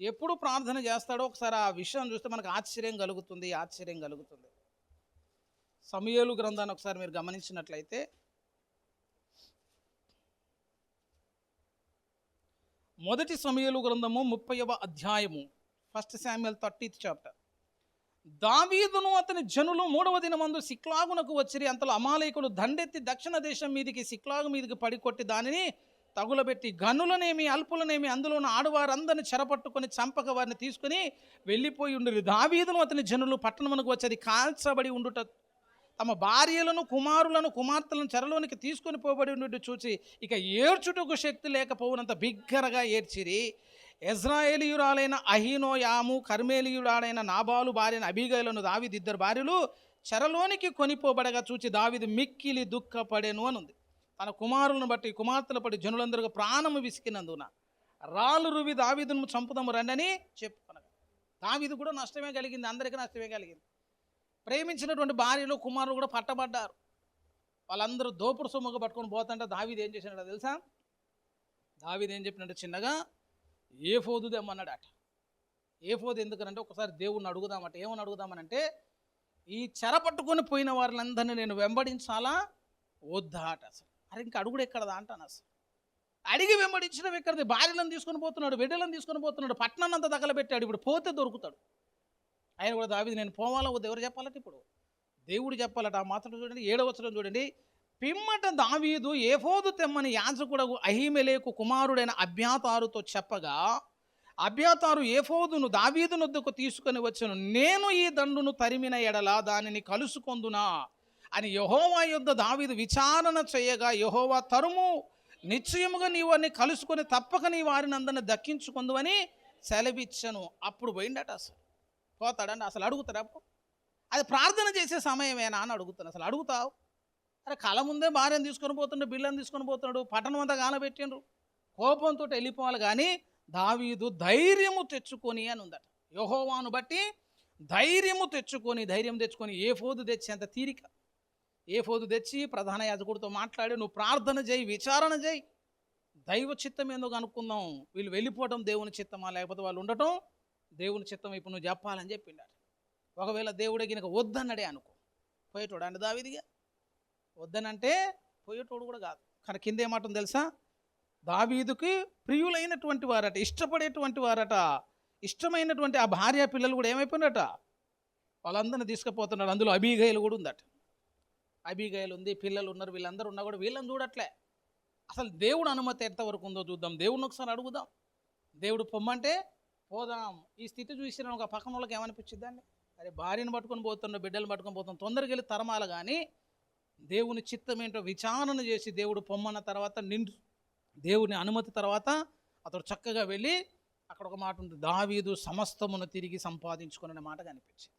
ఎప్పుడు ప్రార్థన చేస్తాడో ఒకసారి ఆ విషయం చూస్తే మనకు ఆశ్చర్యం కలుగుతుంది. సమూయేలు గ్రంథాన్ని ఒకసారి మీరు గమనించినట్లయితే, మొదటి సమూయేలు గ్రంథము 30వ అధ్యాయము, 1 Samuel 30th చాప్టర్. దావీదును అతని జనులు 3వ దినమందు సిక్లాగునకు వచ్చిరి. అంతలో అమాలేకులు దండెత్తి దక్షిణ దేశం మీదికి సిక్లాగు మీదికి పడికొట్టి దానిని తగులబెట్టి గనులనేమి అల్పులనేమి అందులోని ఆడవారందరిని చెరపట్టుకొని చంపక వారిని తీసుకుని వెళ్ళిపోయి ఉండిరి. దావీదును అతని జనులు పట్టణమునకు వచ్చి అది కాల్చబడి ఉండుట తమ భార్యలను కుమారులను కుమార్తెలను చెరలోనికి తీసుకొని పోబడి ఉండి చూచి ఇక ఏడ్చుటకు శక్తి లేకపోవునంత బిగ్గరగా ఏడ్చిరి. ఇజ్రాయేలీయురాలైన అహీనోయాము, కర్మేలీయురాలైన నాబాలు భార్యను అబీగైలను దావీదు 2 భార్యలు చెరలోనికి కొనిపోబడగా చూచి దావీదు మిక్కిలి దుఃఖపడెను అని ఉంది. తన కుమారులను బట్టి కుమార్తెలు బట్టి జనులందరూ ప్రాణము విసికినందున రాళ్ళు రువి దావీదును చంపుదాము రండని చెప్పుకొనగా. దావీదు కూడా నష్టమే కలిగింది, అందరికీ నష్టమే కలిగింది. ప్రేమించినటువంటి భార్యలు కుమారులు కూడా పట్టబడ్డారు. వాళ్ళందరూ దోపుడు సొమ్ముగా పట్టుకొని పోతుంటే దావీదు ఏం చేసినాడో తెలుసా? దావీదు ఏం చెప్పినట్టు చిన్నగా ఏఫోదు తెమ్మన్నాడట. ఏఫోదు ఎందుకనంటే ఒకసారి దేవుణ్ణి అడుగుదామట. ఏమని అడుగుదామనంటే, ఈ చెర పట్టుకొని పోయిన వారిలందరినీ నేను వెంబడించాలా వద్దా అట. అసలు అరే ఇంకా అడుగుడు ఎక్కడదా అంటాను. అసలు అడిగి వెంబడించడం ఎక్కడది? భార్యలను తీసుకొని పోతున్నాడు, బిడ్డలను తీసుకొని పోతున్నాడు, పట్టణాన్ని అంతా తగలబెట్టాడు. ఇప్పుడు పోతే దొరుకుతాడు. ఆయన కూడా దావీదు నేను పోవాలా వద్దు ఎవరు చెప్పాలట? ఇప్పుడు దేవుడు చెప్పాలట. ఆ మాత్రం చూడండి, 7వ వచనం చూడండి. పిమ్మట దావీదు ఏఫోదు తెమ్మని యాజకుడు అహీమెలెకు కుమారుడైన అబ్యాతారుతో చెప్పగా అబ్యాతారు ఏఫోదును దావీదు నొద్దకు తీసుకొని వచ్చెను. నేను ఈ దండును తరిమిన ఎడల దానిని కలుసుకొందునా అని యెహోవా యొద్ద దావీదు విచారణ చేయగా, యెహోవా తరుము, నిశ్చయముగా నీవు వారిని కలుసుకొని తప్పక నీ వారిని అందరిని దక్కించుకుందు అని సెలవిచ్చను. అప్పుడు పోయిండట. అసలు పోతాడండి? అసలు అడుగుతారా? అది ప్రార్థన చేసే సమయమేనా అని అడుగుతాను. అసలు అడుగుతావు? అరే కళ ముందే భార్యను తీసుకొని పోతుండే, బిడ్డలను తీసుకొని పోతున్నాడు, పట్టణం అంతా గానబెట్టిండ్రు, కోపంతో వెళ్ళిపోవాలి. కానీ దావీదు ధైర్యము తెచ్చుకొని అని ఉందట. యెహోవాను బట్టి ధైర్యం తెచ్చుకొని ఏఫోదు తెచ్చేంత తీరిక. ఏఫోదు తెచ్చి ప్రధాన యాజకుడితో మాట్లాడి, నువ్వు ప్రార్థన చేయి, విచారణ చేయి, దైవ చిత్తం ఏందో కనుక్కుందాం, వీళ్ళు వెళ్ళిపోవటం దేవుని చిత్తమా లేకపోతే వాళ్ళు ఉండటం దేవుని చిత్తం ఇప్పుడు నువ్వు చెప్పాలని చెప్పిండాడు. ఒకవేళ దేవుడే గినక వద్దన్నాడే అనుకో, పోయేటోడు అంటే దావీదుగా వద్దనంటే పోయేటోడు కూడా కాదు. కానీ కింద ఏమాటం తెలుసా, దావీదుకి ప్రియులైనటువంటి వారట, ఇష్టపడేటువంటి వారట, ఇష్టమైనటువంటి ఆ భార్య పిల్లలు కూడా ఏమైపోయినట, వాళ్ళందరినీ తీసుకుపోతున్నాడు. అందులో అబీగయలు కూడా ఉందట. అబీగయలు ఉంది, పిల్లలు ఉన్నారు, వీళ్ళందరూ ఉన్నా కూడా వీళ్ళని చూడట్లే. అసలు దేవుడు అనుమతి ఎంతవరకు ఉందో చూద్దాం, దేవుడిని ఒకసారి అడుగుదాం. దేవుడు పొమ్మంటే పోదాం. ఈ స్థితి చూసిన ఒక పక్కన వాళ్ళకి ఏమనిపించిందండి, అరే భార్యను పట్టుకొని పోతున్నా, బిడ్డలు పట్టుకొని పోతాం, తొందరగా వెళ్ళి తరమాల. కానీ దేవుని చిత్తం ఏంటో విచారణ చేసి దేవుడు పొమ్మన్న తర్వాత దేవుని అనుమతి తర్వాత అతడు చక్కగా వెళ్ళి అక్కడ ఒక మాట ఉంది, దావీదు సమస్తమును తిరిగి సంపాదించుకునే మాట కనిపించింది.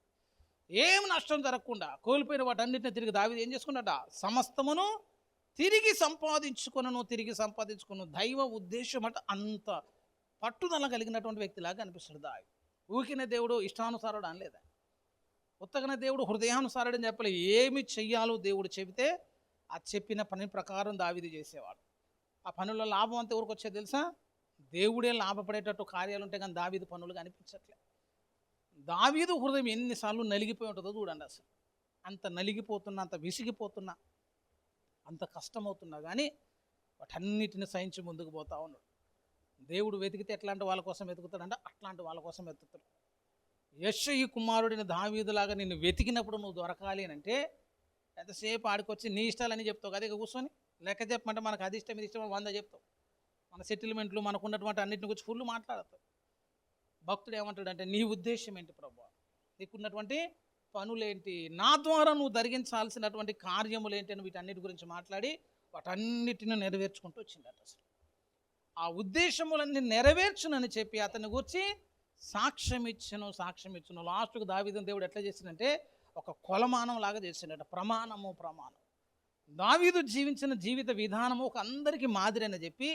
ఏం నష్టం జరగకుండా కోల్పోయిన వాటన్నిటిని తిరిగి దావీదు ఏం చేసుకున్నాడ, సమస్తమును తిరిగి సంపాదించుకును. దైవ ఉద్దేశం అంటే అంత పట్టుదల కలిగినటువంటి వ్యక్తిలాగా అనిపిస్తాడు దావీదు. ఊకిన దేవుడు ఇష్టానుసారుడు అనలేదా, ఉత్తగన దేవుడు హృదయానుసారుడు అని చెప్పలే. ఏమి చెయ్యాలో దేవుడు చెబితే ఆ చెప్పిన పని ప్రకారం దావీదు చేసేవాడు. ఆ పనుల్లో లాభం అంతా ఎవరికి వచ్చేది తెలుసా, దేవుడే లాభపడేటట్టు కార్యాలు ఉంటాయి, కానీ దావీదు పనులు కనిపించట్లే. దావీదు హృదయం ఎన్నిసార్లు నలిగిపోయి ఉంటుందో చూడండి. అసలు అంత నలిగిపోతున్నా, అంత విసిగిపోతున్నా, అంత కష్టమవుతున్నా కానీ వాటన్నిటిని సహించి ముందుకు పోతా ఉన్నాడు. దేవుడు వెతికితే ఎట్లాంటి వాళ్ళ కోసం వెతుకుతాడంటే అట్లాంటి వాళ్ళ కోసం వెతుకుతాడు. యెష్షయి కుమారుడైన దావీదులాగా నిన్ను వెతికినప్పుడు నువ్వు దొరకాలి అని అంటే ఎంతసేపు ఆడికొచ్చి నీ ఇష్టాలని చెప్తావు కదా, ఇక కూర్చొని లెక్క చెప్పమంటే మనకు అది ఇష్టం ఇది ఇష్టం 100 చెప్తావు. మన సెటిల్మెంట్లు మనకున్నటువంటి అన్నింటిని గురించి ఫుల్ మాట్లాడతావు. భక్తుడు ఏమంటాడంటే నీ ఉద్దేశం ఏంటి ప్రభువా, నీకున్నటువంటి పనులేంటి, నా ద్వారా నువ్వు జరిగించాల్సినటువంటి కార్యములు ఏంటి అని వీటన్నిటి గురించి మాట్లాడి వాటన్నిటిని నెరవేర్చుకుంటూ వచ్చిందట. అసలు ఆ ఉద్దేశములన్నీ నెరవేర్చునని చెప్పి అతన్ని గురించి సాక్ష్యం ఇచ్చును. లాస్ట్కు దావీదుని దేవుడు ఎట్లా చేసిందంటే ఒక కొలమానం లాగా చేసిండట. ప్రమాణం. దావీదు జీవించిన జీవిత విధానము ఒక అందరికీ మాదిరి అని చెప్పి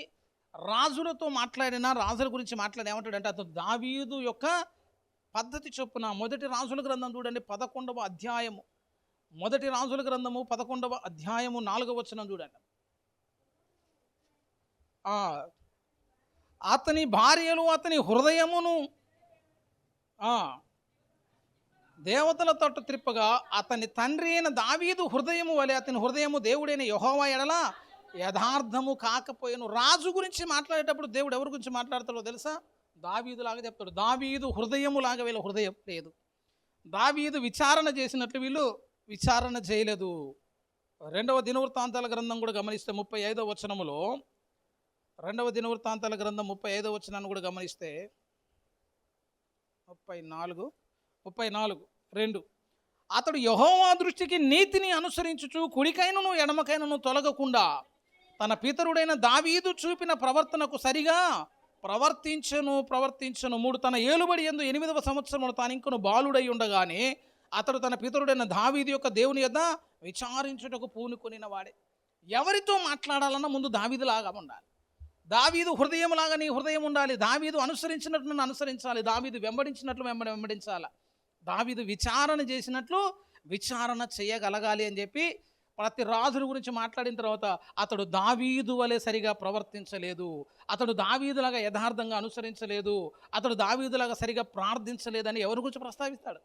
రాజులతో మాట్లాడినా, రాజుల గురించి మాట్లాడి ఏమంటాడంటే అతను దావీదు యొక్క పద్ధతి చొప్పున మొదటి రాజుల గ్రంథం చూడండి 11వ అధ్యాయము, మొదటి రాజుల గ్రంథము 11వ అధ్యాయము 4వ వచనం చూడండి. అతని భార్యలు అతని హృదయమును దేవతల తట్టు త్రిప్పగా అతని తండ్రి అయిన దావీదు హృదయము వలె అతని హృదయము దేవుడైన యెహోవా ఎడల యథార్థము కాకపోయాను. రాజు గురించి మాట్లాడేటప్పుడు దేవుడు ఎవరి గురించి మాట్లాడతాడో తెలుసా, దావీదులాగా చెప్తాడు. దావీదు హృదయములాగా వీళ్ళ హృదయం లేదు. దావీదు విచారణ చేసినట్లు వీళ్ళు విచారణ చేయలేదు. 2వ దినవృత్తాంతాల గ్రంథం కూడా గమనిస్తే 35వ వచనములో, 2వ దినవృత్తాంతాల గ్రంథం 35వ వచనాన్ని కూడా గమనిస్తే 34:2 అతడు యెహోవా దృష్టికి నీతిని అనుసరించుచు కుడికైనను ఎడమకైనను తొలగకుండా తన పితరుడైన దావీదు చూపిన ప్రవర్తనకు సరిగా ప్రవర్తించను. 3 తన ఏలుబడి యందు 8వ సంవత్సరంలో తాను ఇంకను బాలుడై ఉండగానే అతడు తన పితరుడైన దావీదు యొక్క దేవుని యొద్ద విచారించుటకు పూనుకొనిన వాడే. ఎవరితో మాట్లాడాలన్నా ముందు దావీదులాగా ఉండాలి. దావీదు హృదయంలాగా నీ హృదయం ఉండాలి. దావీదు అనుసరించినట్లు నన్ను అనుసరించాలి. దావీదు వెంబడించినట్లు వెంబడించాలి. దావీదు విచారణ చేసినట్లు విచారణ చేయగలగాలి అని చెప్పి ప్రతి రాజుల గురించి మాట్లాడిన తర్వాత అతడు దావీదు వలె సరిగా ప్రవర్తించలేదు, అతడు దావీదులాగా యథార్థంగా అనుసరించలేదు, అతడు దావీదులాగా సరిగా ప్రార్థించలేదని ఎవరి గురించి ప్రస్తావిస్తాడు,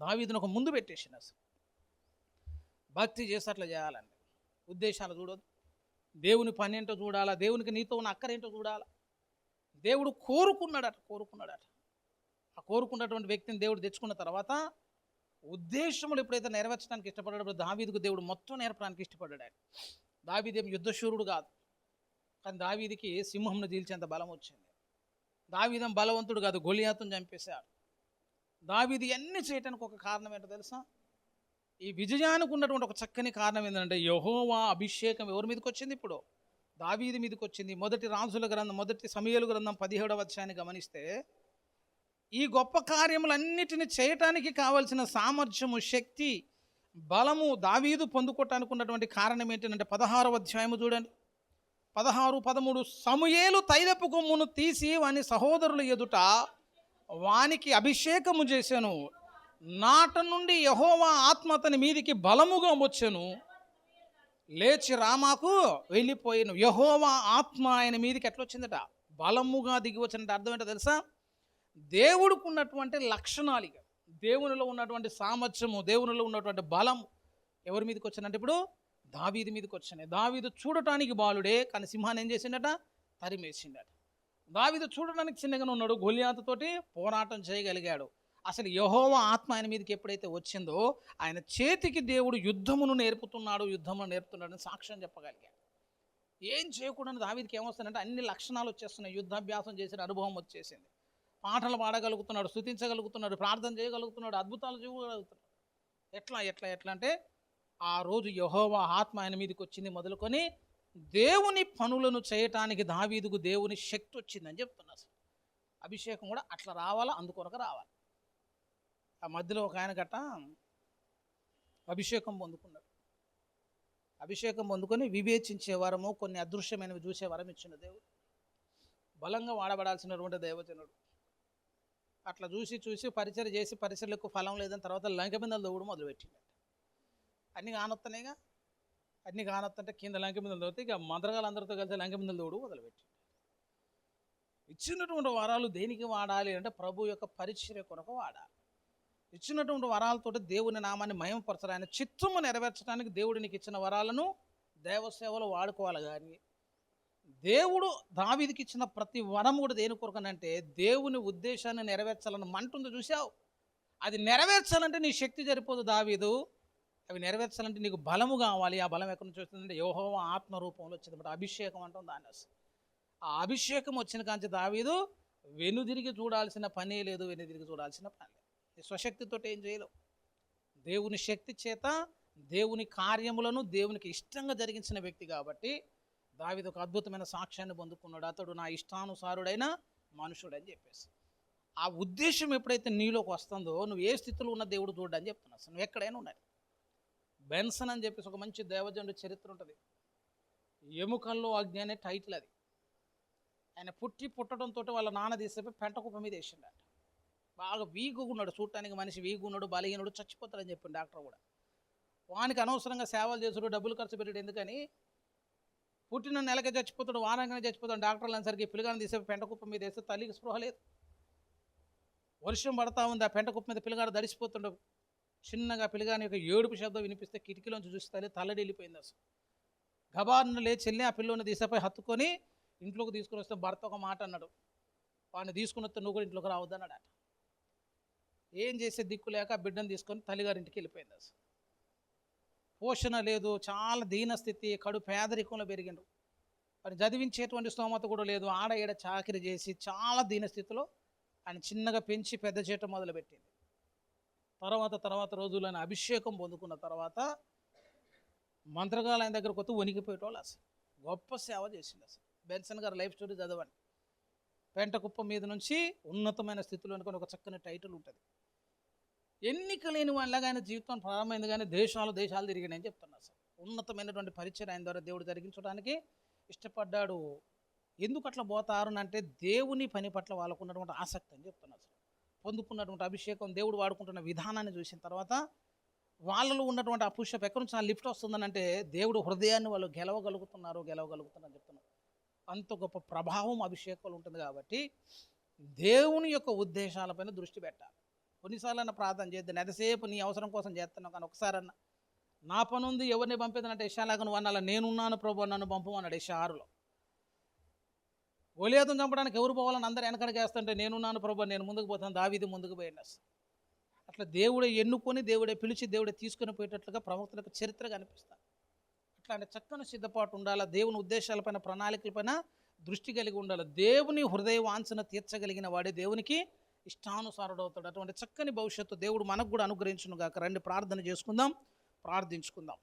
దావీదును ఒక ముందు పెట్టేసిన. భక్తి చేసి అట్లా చేయాలండి. ఉద్దేశాలు చూడొద్దు, దేవుని పని ఏంటో చూడాలా, దేవునికి నీతో ఉన్న అక్కరేంటో చూడాలా. దేవుడు కోరుకున్నాడట. ఆ కోరుకున్నటువంటి వ్యక్తిని దేవుడు తెచ్చుకున్న తర్వాత ఉద్దేశములు ఎప్పుడైతే నెరవేర్చడానికి ఇష్టపడ్డాడో దావీదుకు దేవుడు మొత్తం నేర్పడానికి ఇష్టపడ్డాడు. ఆయన దావీదేం యుద్ధశూరుడు కాదు, కానీ దావీదికి సింహంను చీల్చేంత బలం వచ్చింది. దావీదేం బలవంతుడు కాదు, గొలియాతును చంపేశాడు. దావీదు అన్నీ చేయటానికి ఒక కారణం ఏంటో తెలుసా, ఈ విజయానికి ఉన్నటువంటి ఒక చక్కని కారణం ఏంటంటే యెహోవా అభిషేకం ఎవరి మీదకి వచ్చింది, ఇప్పుడు దావీదు మీదకి వచ్చింది. మొదటి సమూయేలు గ్రంథం 17వ అధ్యాయాన్ని గమనిస్తే ఈ గొప్ప కార్యములన్నిటిని చేయటానికి కావలసిన సామర్థ్యము, శక్తి, బలము దావీదు పొందుకోవటానికి ఉన్నటువంటి కారణం ఏంటంటే 16వ అధ్యాయము చూడండి, 16-13. సమూయేలు తైలపు కొమ్మును తీసి వాని సహోదరుల ఎదుట వానికి అభిషేకము చేశాను. నాట నుండి యెహోవా ఆత్మ అతని మీదికి బలముగా వచ్చెను, లేచి రామాకు వెళ్ళిపోయాను. యెహోవా ఆత్మ ఆయన మీదికి ఎట్లా వచ్చిందట, బలముగా దిగి వచ్చినట్టు. అర్థం ఏంటో తెలుసా, దేవుడికి ఉన్నటువంటి లక్షణాలు ఇక. దేవునిలో ఉన్నటువంటి సామర్థ్యము, దేవునిలో ఉన్నటువంటి బలము ఎవరి మీదకి వచ్చానంటే ఇప్పుడు దావీదు మీదకి వచ్చినాయి. దావీదు చూడటానికి బాలుడే, కానీ సింహాన్ని ఏం చేసిండట? తరిమేసిండట. దావీదు చూడడానికి చిన్నగానే ఉన్నాడు, గొలియాతుతోటి పోరాటం చేయగలిగాడు. అసలు యెహోవా ఆత్మ ఆయన మీదకి ఎప్పుడైతే వచ్చిందో ఆయన చేతికి దేవుడు యుద్ధమును నేర్పుతున్నాడని సాక్ష్యం చెప్పగలిగాడు. ఏం చేయకూడని దావీదుకి ఏమొస్తుందంటే అన్ని లక్షణాలు వచ్చేస్తున్నాయి. యుద్ధాభ్యాసం చేసిన అనుభవం వచ్చేసింది. పాటలు పాడగలుగుతున్నాడు, స్తుతించగలుగుతున్నాడు, ప్రార్థన చేయగలుగుతున్నాడు, అద్భుతాలు చేయగలుగుతున్నాడు. ఎట్లా అంటే ఆ రోజు యెహోవా ఆత్మ ఆయన మీదకి వచ్చింది మొదలుకొని దేవుని పనులను చేయటానికి దావీదుకు దేవుని శక్తి వచ్చిందని చెప్తున్నా. అసలు అభిషేకం కూడా అట్లా రావాలా, అందుకొరకు రావాలి. ఆ మధ్యలో ఒక ఆయన గట్ట అభిషేకం పొందుకున్నాడు. అభిషేకం పొందుకొని వివేచించే వరము, కొన్ని అదృశ్యమైనవి చూసే వరం ఇచ్చిన దేవుడు, బలంగా వాడబడాల్సినటువంటి దైవజనుడు. అట్లా చూసి పరిచయం చేసి పరిచయలకు ఫలం లేదని తర్వాత లంక మీద దౌడు మొదలుపెట్టిండు. అన్నీ కానొత్తంటే కింద లంక మీద దౌడితే ఇక మంత్రగాళ్ళందరితో కలిసి లంక మీద దౌడు మొదలుపెట్టిండు. ఇచ్చినటువంటి వరాలు దేనికి వాడాలి అంటే ప్రభు యొక్క పరిచర్య కొరకు వాడాలి. ఇచ్చినటువంటి వరాలతోటి దేవుని నామాన్ని మహిమపరచాలి. ఆయన చిత్తము నెరవేర్చడానికి దేవుడు నీకు ఇచ్చిన వరాలను దేవసేవలో వాడుకోవాలి. కానీ దేవుడు దావీదుకి ఇచ్చిన ప్రతి వరం కూడా దేని కొరకనంటే దేవుని ఉద్దేశాన్ని నెరవేర్చాలని మంటుంది. చూసావు, అది నెరవేర్చాలంటే నీ శక్తి సరిపోదు దావీదు. అవి నెరవేర్చాలంటే నీకు బలము కావాలి. ఆ బలం ఎక్కడి నుంచి వస్తుందంటే యెహోవా ఆత్మ రూపంలో వచ్చింది. అభిషేకం అంటాం దాన్ని. ఆ అభిషేకం వచ్చిన కాంచి దావీదు వెనుదిరిగి చూడాల్సిన పనే లేదు, చూడాల్సిన పని లేదు. స్వశక్తితో ఏం చేయలేవు. దేవుని శక్తి చేత దేవుని కార్యములను దేవునికి ఇష్టంగా జరిగించిన వ్యక్తి కాబట్టి దావీదు ఒక అద్భుతమైన సాక్ష్యాన్ని పొందుకున్నాడు. అతడు నా ఇష్టానుసారుడైన మనుషుడు అని చెప్పేసి. ఆ ఉద్దేశం ఎప్పుడైతే నీలోకి వస్తుందో నువ్వు ఏ స్థితిలో ఉన్న దేవుడు చూడని చెప్తున్నావు. నువ్వు ఎక్కడైనా ఉండాలి. బెన్సన్ అని చెప్పేసి ఒక మంచి దేవజనుడి చరిత్ర ఉంటుంది. ఎముకల్లో అగ్ని అనే టైటిల్ అది. ఆయన పుట్టడంతో వాళ్ళ నాన్న తీసేపోయి పెంట కుప్ప మీద వేసిండట. బాగా వీగున్నాడు, చూడటానికి మనిషి వీగున్నాడు, బలహీనుడు, చచ్చిపోతాడని చెప్పిండు డాక్టర్ కూడా. వానికి అనవసరంగా సేవలు చేసుడు, డబ్బులు ఖర్చు పెట్టాడు. ఎందుకని పుట్టిన నెలకే చచ్చిపోతాడు, వారానికి చచ్చిపోతాడు. డాక్టర్లు అనేసరికి పిల్లగాని తీసేపోయి పెంట కుప్ప మీద వేస్తే తల్లికి స్పృహ లేదు. వర్షం పడతా ఉంది, ఆ పెంట కుప్ప మీద పిల్లగాడు దడిసిపోతుండవు. చిన్నగా పిల్లగాని యొక్క ఏడుపు శబ్దం వినిపిస్తే కిటికీలోంచి చూస్తే తల్లడిల్లిపోయింది. అసలు గబాన్న లేచి వెళ్ళి ఆ పిల్లని తీసేపోయి హత్తుకొని ఇంట్లోకి తీసుకుని వస్తే భర్త ఒక మాట అన్నాడు, వాడిని తీసుకుని వస్తే నువ్వు కూడా ఇంట్లోకి రావద్దన్నాడట. ఏం చేసే దిక్కు లేక బిడ్డను తీసుకొని తల్లిగారింటికి వెళ్ళిపోయింది. అసలు పోషణ లేదు, చాలా దీనస్థితి, కడు పేదరికంలో పెరిగిండు. మరి చదివించేటువంటి స్తోమత కూడా లేదు. ఆడ ఈడ చాకిరి చేసి చాలా దీనస్థితిలో ఆయన చిన్నగా పెంచి పెద్ద చేయటం మొదలుపెట్టింది. తర్వాత రోజులు ఆయన అభిషేకం పొందుకున్న తర్వాత మంత్రగాలు ఆయన దగ్గరకు వస్తే వణికిపోయేటోళ్ళు. అసలు గొప్ప సేవ చేసింది. అసలు బెన్సన్ గారు లైఫ్ స్టోరీ చదవండి. పెంట కుప్ప మీద నుంచి ఉన్నతమైన స్థితిలో అనుకుని ఒక చక్కని టైటిల్ ఉంటుంది. ఎన్నిక లేని వాళ్ళగా ఆయన జీవితం ప్రారంభమైంది, కానీ దేశాలు తిరిగినాయని చెప్తున్నా. అసలు ఉన్నతమైనటువంటి పరిచయం ఆయన ద్వారా దేవుడు జరిగించడానికి ఇష్టపడ్డాడు. ఎందుకు అట్లా పోతారు అంటే దేవుని పని పట్ల వాళ్ళకు ఉన్నటువంటి ఆసక్తి అని చెప్తున్నా. అసలు పొందుకున్నటువంటి అభిషేకం దేవుడు వాడుకుంటున్న విధానాన్ని చూసిన తర్వాత వాళ్ళలో ఉన్నటువంటి ఆ పుష్పం ఎక్కడి నుంచి ఆ లిఫ్ట్ వస్తుందని అంటే దేవుడు హృదయాన్ని వాళ్ళు గెలవగలుగుతున్నారని చెప్తున్నారు. అంత గొప్ప ప్రభావం అభిషేకంలో ఉంటుంది. కాబట్టి దేవుని యొక్క ఉద్దేశాలపైన దృష్టి పెట్టాలి. కొన్నిసార్లు ప్రార్థన చేద్దాం, ఎంతసేపు నీ అవసరం కోసం చేస్తున్నావు, కానీ ఒకసారన్నా నా పని ఉంది, ఎవరిని పంపేదనంటే యెషయాలాగా నువ్వు అన్నాలా, నేనున్నాను ప్రభు నన్ను పంపు అన్నాడు యెషయా 6లో. గొలియాతును చంపడానికి ఎవరు పోవాలని అందరూ వెనకడికి వేస్తుంటే నేనున్నాను ప్రభు, నేను ముందుకు పోతాను, దావీదు ముందుకు పోయింది. అట్లా దేవుడే ఎన్నుకొని, దేవుడే పిలిచి, దేవుడే తీసుకుని పోయేటట్లుగా ప్రవక్తలకు చరిత్ర కనిపిస్తారు. అట్లాంటి చక్కని సిద్ధపాటు ఉండాలి. దేవుని ఉద్దేశాలపైన, ప్రణాళికలపైన దృష్టి కలిగి ఉండాలి. దేవుని హృదయ వాంఛన తీర్చగలిగిన వాడే దేవునికి ఇష్టానుసారుడు అవుతాడు. అటువంటి చక్కని భవిష్యత్తు దేవుడు మనకు కూడా అనుగ్రహించును గాక. రండి ప్రార్థన చేసుకుందాం, ప్రార్థించుకుందాం.